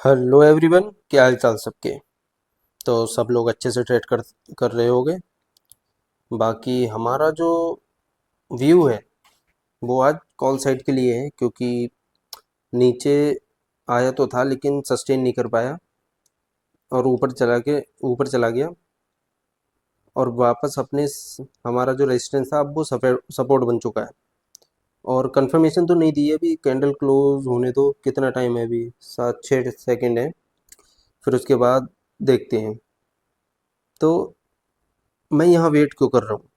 Hello everyone, क्या हाल चाल सबके। तो सब लोग अच्छे से ट्रेड कर कर रहे होंगे। बाकी हमारा जो व्यू है वो आज कॉल साइड के लिए है, क्योंकि नीचे आया तो था लेकिन सस्टेन नहीं कर पाया और ऊपर चला गया और वापस हमारा जो रेजिस्टेंस था अब वो सपोर्ट बन चुका है। और कंफर्मेशन तो नहीं दी है अभी, कैंडल क्लोज होने दो। कितना टाइम है अभी? 7-6 सेकेंड है, फिर उसके बाद देखते हैं। तो मैं यहाँ वेट क्यों कर रहा हूँ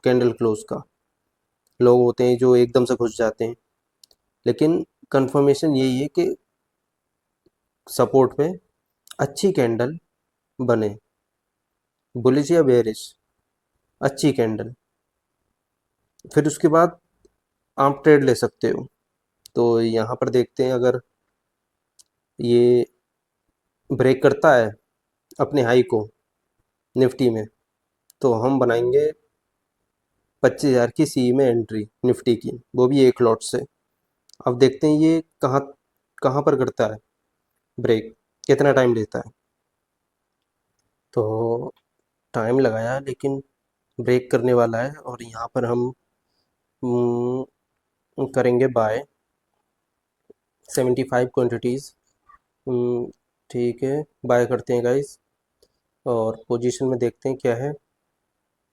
कैंडल क्लोज का? लोग होते हैं जो एकदम से घुस जाते हैं, लेकिन कंफर्मेशन यही है कि सपोर्ट पे अच्छी कैंडल बने, बुलिश या बेरिश, अच्छी कैंडल, फिर उसके बाद आप ट्रेड ले सकते हो। तो यहाँ पर देखते हैं, अगर ये ब्रेक करता है अपने हाई को निफ्टी में, तो हम बनाएंगे 25,000 की सी में एंट्री निफ्टी की, वो भी एक लॉट से। अब देखते हैं ये कहाँ कहाँ पर करता है ब्रेक, कितना टाइम लेता है। तो टाइम लगाया लेकिन ब्रेक करने वाला है, और यहाँ पर हम करेंगे बाय 75 क्वांटिटीज़। ठीक है, बाय करते हैं गाइस, और पोजीशन में देखते हैं क्या है।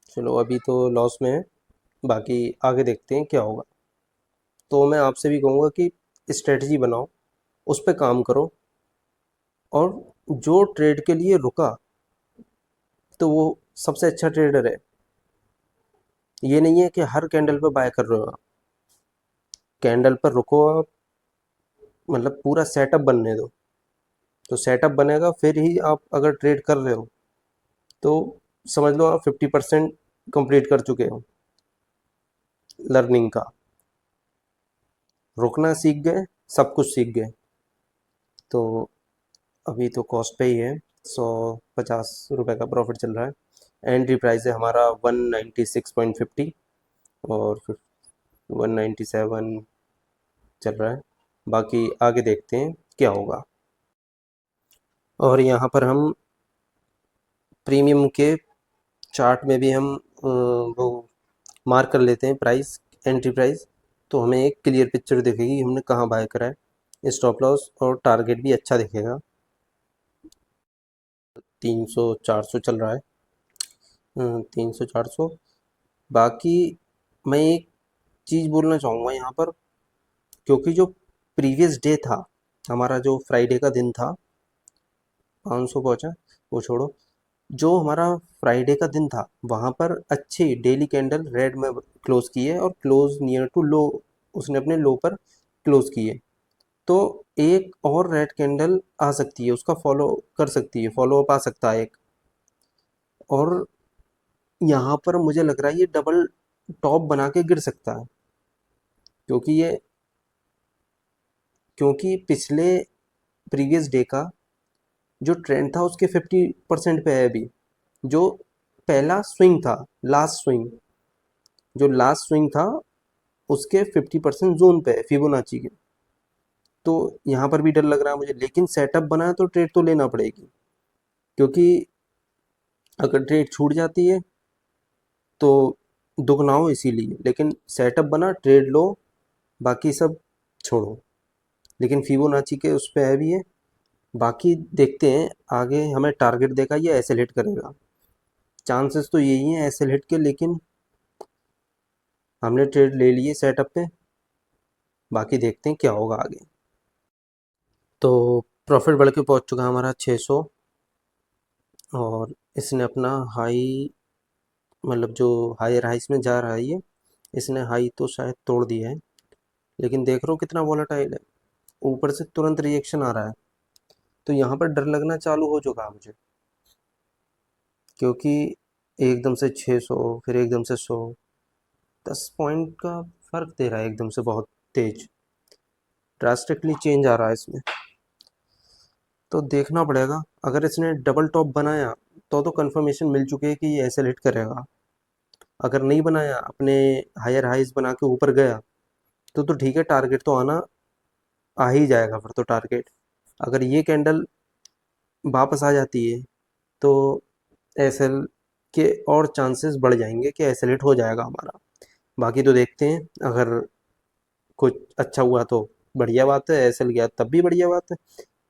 चलो अभी तो लॉस में है, बाकी आगे देखते हैं क्या होगा। तो मैं आपसे भी कहूँगा कि स्ट्रेटजी बनाओ, उस पर काम करो, और जो ट्रेड के लिए रुका तो वो सबसे अच्छा ट्रेडर है। ये नहीं है कि हर कैंडल पे बाय कर रहे हो आप। कैंडल पर रुको आप, मतलब पूरा सेटअप बनने दो। तो सेटअप बनेगा फिर ही आप अगर ट्रेड कर रहे हो तो समझ लो आप 50% कंप्लीट कर चुके हो लर्निंग का। रुकना सीख गए, सब कुछ सीख गए। तो अभी तो कॉस्ट पे ही है, 150 रुपये का प्रॉफिट चल रहा है। एंट्री प्राइस है हमारा 196.50, और 197 चल रहा है। बाकी आगे देखते हैं क्या होगा। और यहाँ पर हम प्रीमियम के चार्ट में भी हम वो मार्क कर लेते हैं प्राइस, एंट्री प्राइस। तो हमें एक क्लियर पिक्चर दिखेगी हमने कहाँ बाय करा है। स्टॉप लॉस और टारगेट भी अच्छा दिखेगा। 300-400 चल रहा है, 300-400। बाकी मैं एक चीज़ बोलना चाहूँगा यहाँ पर, क्योंकि जो प्रीवियस डे था, हमारा जो फ्राइडे का दिन था, 500 पहुँचा, वो छोड़ो। जो हमारा फ्राइडे का दिन था वहाँ पर अच्छी डेली कैंडल रेड में क्लोज की है, और क्लोज नियर टू लो, उसने अपने लो पर क्लोज की है। तो एक और रेड कैंडल आ सकती है, उसका फॉलो कर सकती है, फॉलो अप आ सकता है एक। और यहाँ पर मुझे लग रहा है ये डबल टॉप बना के गिर सकता है, क्योंकि ये क्योंकि पिछले प्रीवियस डे का जो ट्रेंड था उसके 50% पे है अभी। जो पहला स्विंग था, लास्ट स्विंग, जो लास्ट स्विंग था उसके 50% जोन पे है फिबोनाची के। तो यहाँ पर भी डर लग रहा है मुझे, लेकिन सेटअप बना है तो ट्रेड तो लेना पड़ेगी, क्योंकि अगर ट्रेड छूट जाती है तो दुख ना हो इसीलिए। लेकिन सेटअप बना, ट्रेड लो, बाकी सब छोड़ो। लेकिन फिबोनाची के उस पर है भी है। बाकी देखते हैं आगे हमें टारगेट देगा या ऐसे हिट करेगा। चांसेस तो यही हैं ऐसे हिट के, लेकिन हमने ट्रेड ले लिए सेटअप पे। बाकी देखते हैं क्या होगा आगे। तो प्रॉफिट बढ़ के पहुंच चुका है हमारा 600, और इसने अपना हाई, मतलब जो हायर हाइस में जा रहा है ये, इसने हाई तो शायद तोड़ दिया है, लेकिन देख रहे हो कितना वॉलेटाइल है। ऊपर से तुरंत रिएक्शन आ रहा है, तो यहाँ पर डर लगना चालू हो चुका है मुझे, क्योंकि एकदम से 600, फिर एकदम से 100, 10 पॉइंट का फर्क दे रहा है एकदम से, बहुत तेज ड्रास्टिकली चेंज आ रहा है इसमें। तो देखना पड़ेगा, अगर इसने डबल टॉप बनाया तो कंफर्मेशन मिल चुकी है कि ये ऐसे हिट करेगा। अगर नहीं बनाया, अपने हायर हाइज बना के ऊपर गया, तो ठीक है, टारगेट तो आ ही जाएगा फिर तो टारगेट। अगर ये कैंडल वापस आ जाती है तो एसएल के और चांसेस बढ़ जाएंगे कि एसएल हिट हो जाएगा हमारा। बाकी तो देखते हैं, अगर कुछ अच्छा हुआ तो बढ़िया बात है, एसएल गया तब भी बढ़िया बात है,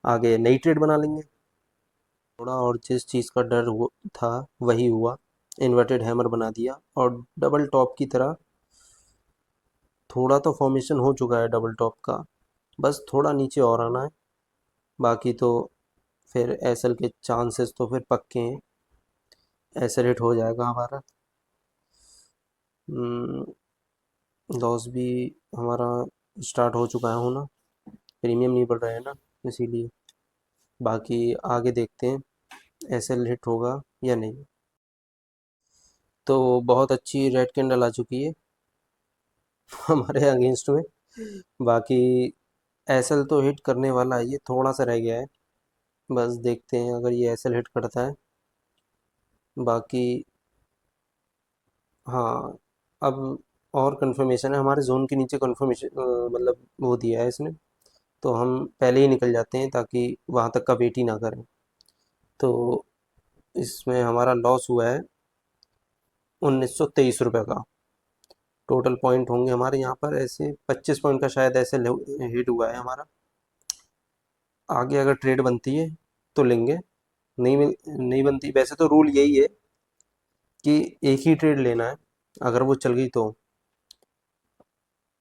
आगे नई ट्रेड बना लेंगे। थोड़ा और जिस चीज़ का डर था वही हुआ, इन्वर्टेड हैमर बना दिया और डबल टॉप की तरह। थोड़ा तो फॉर्मेशन हो चुका है डबल टॉप का, बस थोड़ा नीचे और आना है। बाकी तो फिर एसएल के चांसेस तो फिर पक्के हैं, एसएल हिट हो जाएगा हमारा। लॉस भी हमारा स्टार्ट हो चुका है होना, प्रीमियम नहीं बढ़ रहा है ना, इसीलिए। बाकी आगे देखते हैं एसएल हिट होगा या नहीं। तो बहुत अच्छी रेड कैंडल आ चुकी है हमारे अगेंस्ट में। बाकी एसएल तो हिट करने वाला है, ये थोड़ा सा रह गया है, बस देखते हैं अगर ये एसएल हिट करता है। बाकी हाँ, अब और कंफर्मेशन है, हमारे जोन के नीचे कंफर्मेशन मतलब वो दिया है इसने, तो हम पहले ही निकल जाते हैं ताकि वहाँ तक का वेट ही ना करें। तो इसमें हमारा लॉस हुआ है 1923 रुपये का। टोटल पॉइंट होंगे हमारे यहाँ पर ऐसे 25 पॉइंट का शायद ऐसे हिट हुआ है हमारा। आगे अगर ट्रेड बनती है तो लेंगे, नहीं बनती, वैसे तो रूल यही है कि एक ही ट्रेड लेना है, अगर वो चल गई तो।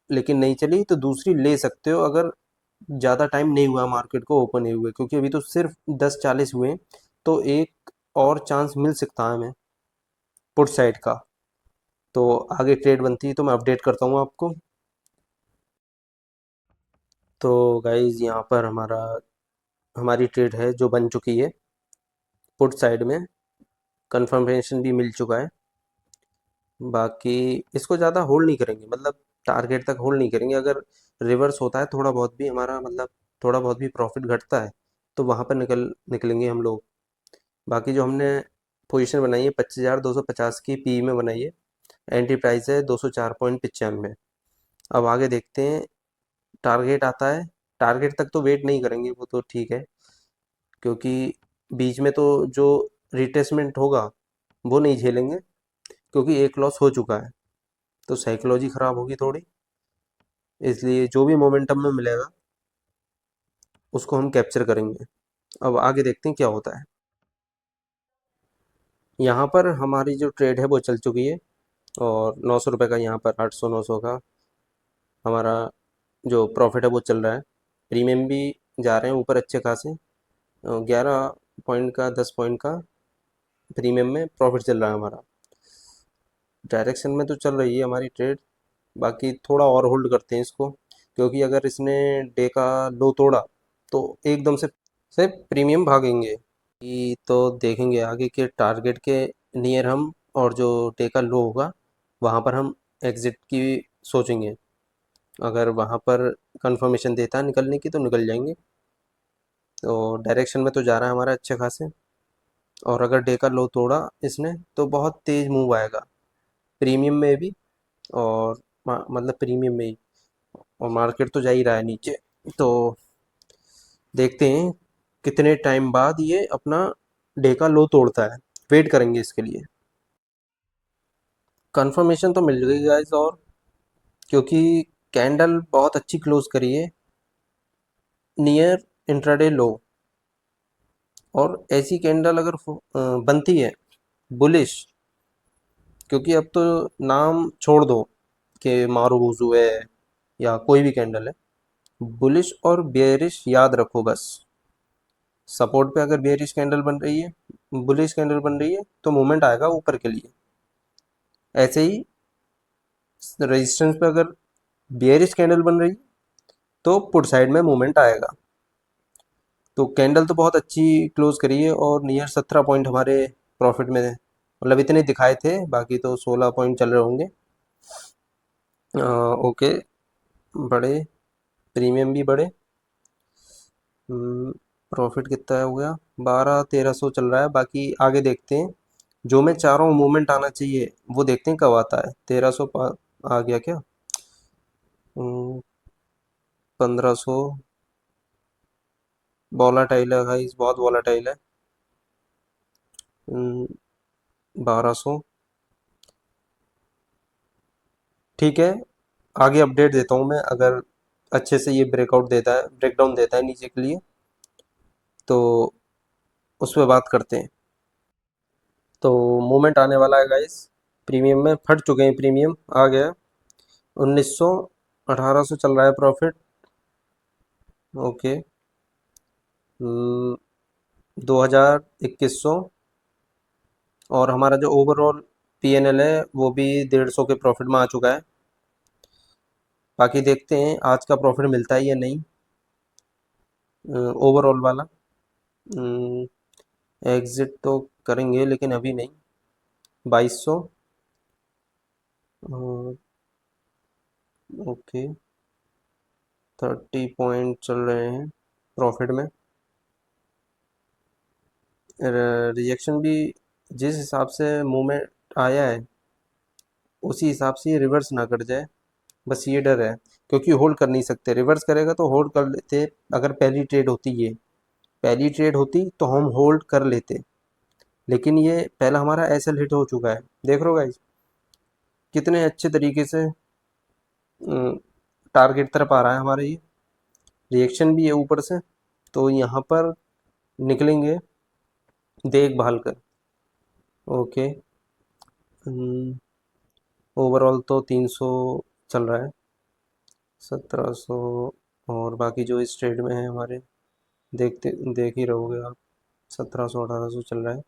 लेकिन नहीं चली तो दूसरी ले सकते हो, अगर ज़्यादा टाइम नहीं हुआ मार्केट को ओपन नहीं हुए, क्योंकि अभी तो सिर्फ 10:40 हुए हैं, तो एक और चांस मिल सकता है हमें पुट साइड का। तो आगे ट्रेड बनती है तो मैं अपडेट करता हूँ आपको। तो गाइज यहाँ पर हमारी ट्रेड है जो बन चुकी है पुट साइड में, कंफर्मेशन भी मिल चुका है। बाकी इसको ज़्यादा होल्ड नहीं करेंगे, मतलब टारगेट तक होल्ड नहीं करेंगे। अगर रिवर्स होता है थोड़ा बहुत भी हमारा, मतलब थोड़ा बहुत भी प्रॉफिट घटता है तो वहाँ पर निकलेंगे हम लोग। बाकी जो हमने पोजीशन बनाई है 25,250 की पी में बनाई है, एंट्री प्राइस है 204.95। अब आगे देखते हैं, टारगेट आता है, टारगेट तक तो वेट नहीं करेंगे, वो तो ठीक है, क्योंकि बीच में तो जो रिट्रेसमेंट होगा वो नहीं झेलेंगे, क्योंकि एक लॉस हो चुका है तो साइकोलॉजी ख़राब होगी थोड़ी। इसलिए जो भी मोमेंटम में मिलेगा उसको हम कैप्चर करेंगे। अब आगे देखते हैं क्या होता है। यहाँ पर हमारी जो ट्रेड है वो चल चुकी है, और 900 रुपये का यहाँ पर 800 900 का हमारा जो प्रॉफिट है वो चल रहा है। प्रीमियम भी जा रहे हैं ऊपर अच्छे खासे, 11 पॉइंट का 10 पॉइंट का प्रीमियम में प्रॉफिट चल रहा है हमारा। डायरेक्शन में तो चल रही है हमारी ट्रेड, बाकी थोड़ा और होल्ड करते हैं इसको, क्योंकि अगर इसने डे का लो तोड़ा तो एकदम से प्रीमियम भागेंगे। तो देखेंगे आगे के टारगेट के नियर हम, और जो डे का लो होगा वहाँ पर हम एग्ज़िट की सोचेंगे। अगर वहाँ पर कंफर्मेशन देता है निकलने की तो निकल जाएंगे। तो डायरेक्शन में तो जा रहा है हमारा अच्छे खासे, और अगर डे का लो तोड़ा इसने तो बहुत तेज़ मूव आएगा प्रीमियम में भी, और मतलब प्रीमियम में ही, और मार्केट तो जा ही रहा है नीचे। तो देखते हैं कितने टाइम बाद ये अपना डे का लो तोड़ता है, वेट करेंगे इसके लिए। कंफर्मेशन तो मिल गई गाइस, और क्योंकि कैंडल बहुत अच्छी क्लोज करी है नियर इंट्राडे लो, और ऐसी कैंडल अगर बनती है बुलिश, क्योंकि अब तो नाम छोड़ दो कि मारूबूजू है या कोई भी कैंडल है, बुलिश और बेयरिश याद रखो बस। सपोर्ट पे अगर बेयरिश कैंडल बन रही है, बुलिश कैंडल बन रही है तो मूवमेंट आएगा ऊपर के लिए। ऐसे ही रेजिस्टेंस पे अगर बेयरिश कैंडल बन रही है तो पुट साइड में मूवमेंट आएगा। तो कैंडल तो बहुत अच्छी क्लोज करी है, और नियर 17 पॉइंट हमारे प्रॉफिट में, मतलब इतने दिखाए थे, बाकी तो 16 पॉइंट चल रहे होंगे। ओके, बड़े प्रीमियम भी बढ़े। प्रॉफिट कितना हो गया, 12-1300 चल रहा है। बाकी आगे देखते हैं, जो मैं चाह रहा हूँ मूवमेंट आना चाहिए वो देखते हैं कब आता है। 1300 आ गया क्या, 1500, वॉलाटाइल है गाइस, बहुत वॉलाटाइल है। 1200। ठीक है, आगे अपडेट देता हूँ मैं, अगर अच्छे से ये ब्रेकआउट देता है, ब्रेकडाउन देता है नीचे के लिए, तो उस पर बात करते हैं। तो मूवमेंट आने वाला है गाइस। प्रीमियम में फट चुके हैं, प्रीमियम आ गया। 1900, 1800 चल रहा है प्रॉफिट। ओके। 2000, 2100। और हमारा जो ओवरऑल पीएनएल है वो भी 150 के प्रॉफिट में आ चुका है। बाकी देखते हैं आज का प्रॉफिट मिलता है या नहीं, ओवरऑल वाला। एग्जिट तो करेंगे लेकिन अभी नहीं। 2200। ओके। 30 पॉइंट चल रहे हैं प्रॉफिट में। रिजेक्शन भी जिस हिसाब से मूवमेंट आया है उसी हिसाब से ये रिवर्स ना कर जाए, बस ये डर है। क्योंकि होल्ड कर नहीं सकते, रिवर्स करेगा तो होल्ड कर लेते। अगर पहली ट्रेड होती, ये पहली ट्रेड होती तो हम होल्ड कर लेते, लेकिन ये पहला हमारा एसएल हिट हो चुका है। देख रहे हो गाइस कितने अच्छे तरीके से टारगेट तरफ आ रहा है हमारे। ये रिएक्शन भी है ऊपर से, तो यहाँ पर निकलेंगे देखभाल कर। ओके। ओवरऑल तो 300 चल रहा है, 1700। और बाकी जो इस ट्रेड में है हमारे, देखते देख ही रहोगे आप, 1700, 1800 चल रहा है।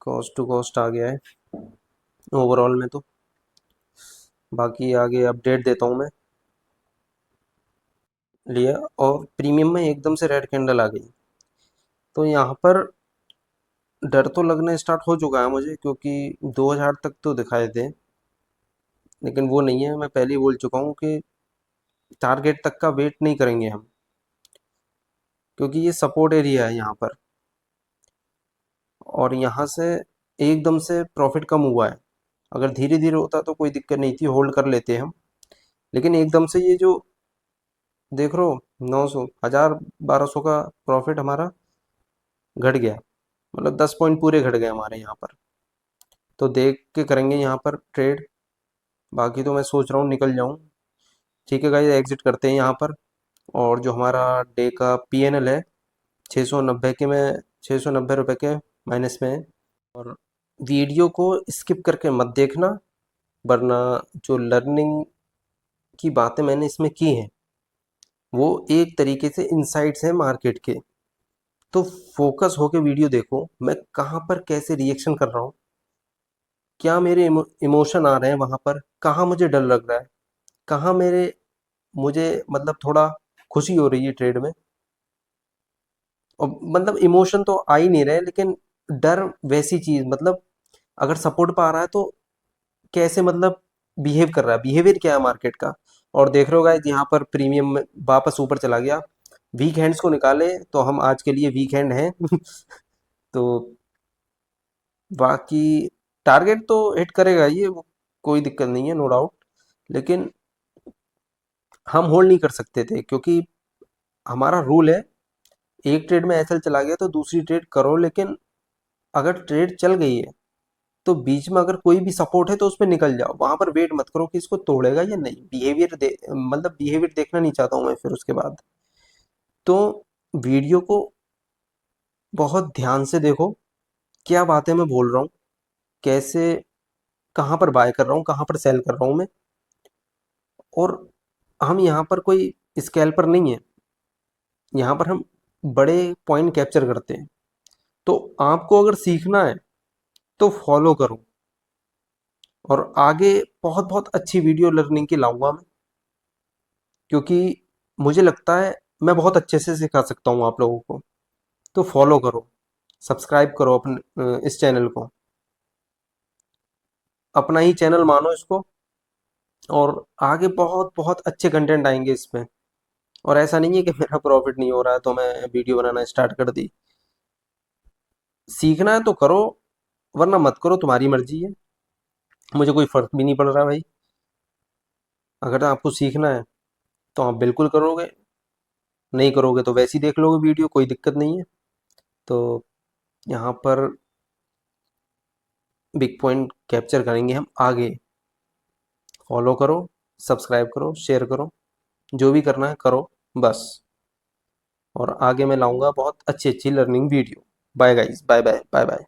कॉस्ट टू कॉस्ट आ गया है ओवरऑल में तो। बाकी आगे अपडेट देता हूँ मैं। लिया, और प्रीमियम में एकदम से रेड कैंडल आ गई, तो यहाँ पर डर तो लगना स्टार्ट हो चुका है मुझे, क्योंकि 2000 तक तो दिखाए थे, लेकिन वो नहीं है। मैं पहले ही बोल चुका हूँ कि टारगेट तक का वेट नहीं करेंगे हम, क्योंकि ये सपोर्ट एरिया है यहाँ पर। और यहाँ से एकदम से प्रॉफिट कम हुआ है। अगर धीरे धीरे होता तो कोई दिक्कत नहीं थी, होल्ड कर लेते हम। लेकिन एकदम से ये जो देख रहे हो, 900, 1000, 1200 का प्रॉफिट हमारा घट गया। मतलब 10 पॉइंट पूरे घट गए हमारे यहाँ पर। तो देख के करेंगे यहाँ पर ट्रेड। बाकी तो मैं सोच रहा हूँ निकल जाऊँ। ठीक है गाइस, एग्जिट करते हैं यहाँ पर। और जो हमारा डे का पीएनएल है, 690 के में, 690 रुपये के माइनस में है। और वीडियो को स्किप करके मत देखना, वरना जो लर्निंग की बातें मैंने इसमें की हैं वो एक तरीके से इनसाइट्स हैं मार्केट के। तो फोकस होके वीडियो देखो, मैं कहाँ पर कैसे रिएक्शन कर रहा हूँ, क्या मेरे इमोशन आ रहे हैं वहाँ पर, कहाँ मुझे डर लग रहा है, कहाँ मेरे मुझे मतलब थोड़ा खुशी हो रही है ट्रेड में। और मतलब इमोशन तो आ ही नहीं रहे, लेकिन डर वैसी चीज, मतलब अगर सपोर्ट पा रहा है तो कैसे मतलब बिहेव कर रहा है, बिहेवियर क्या है मार्केट का। और देख रहे हो गाइस यहाँ पर प्रीमियम में वापस ऊपर चला गया। वीक हैंड्स को निकाले तो हम आज के लिए वीक हैंड हैं। तो बाकी टारगेट तो हिट करेगा ये, वो कोई दिक्कत नहीं है, नो डाउट। लेकिन हम होल्ड नहीं कर सकते थे, क्योंकि हमारा रूल है एक ट्रेड में एसएल चला गया तो दूसरी ट्रेड करो, लेकिन अगर ट्रेड चल गई है तो बीच में अगर कोई भी सपोर्ट है तो उस पर निकल जाओ, वहां पर वेट मत करो कि इसको तोड़ेगा या नहीं। बिहेवियर मतलब बिहेवियर देखना नहीं चाहता हूँ मैं फिर उसके बाद। तो वीडियो को बहुत ध्यान से देखो, क्या बातें मैं बोल रहा हूँ, कैसे, कहाँ पर बाय कर रहा हूँ, कहाँ पर सेल कर रहा हूँ मैं। और हम यहाँ पर कोई स्कैल्पर नहीं है, यहाँ पर हम बड़े पॉइंट कैप्चर करते हैं। तो आपको अगर सीखना है तो फॉलो करो, और आगे बहुत बहुत अच्छी वीडियो लर्निंग की लाऊंगा मैं, क्योंकि मुझे लगता है मैं बहुत अच्छे से सिखा सकता हूँ आप लोगों को। तो फॉलो करो, सब्सक्राइब करो अपने इस चैनल को, अपना ही चैनल मानो इसको। और आगे बहुत बहुत अच्छे कंटेंट आएंगे इसमें। और ऐसा नहीं है कि मेरा प्रॉफिट नहीं हो रहा है तो मैं वीडियो बनाना स्टार्ट कर दी। सीखना है तो करो, वरना मत करो, तुम्हारी मर्जी है। मुझे कोई फर्क भी नहीं पड़ रहा भाई, अगर आपको सीखना है तो आप बिल्कुल करोगे, नहीं करोगे तो वैसे ही देख लोगे वीडियो, कोई दिक्कत नहीं है। तो यहाँ पर बिग पॉइंट कैप्चर करेंगे हम आगे। फॉलो करो, सब्सक्राइब करो, शेयर करो, जो भी करना है करो बस। और आगे मैं लाऊंगा बहुत अच्छी अच्छी learning video. Bye guys, bye bye bye bye.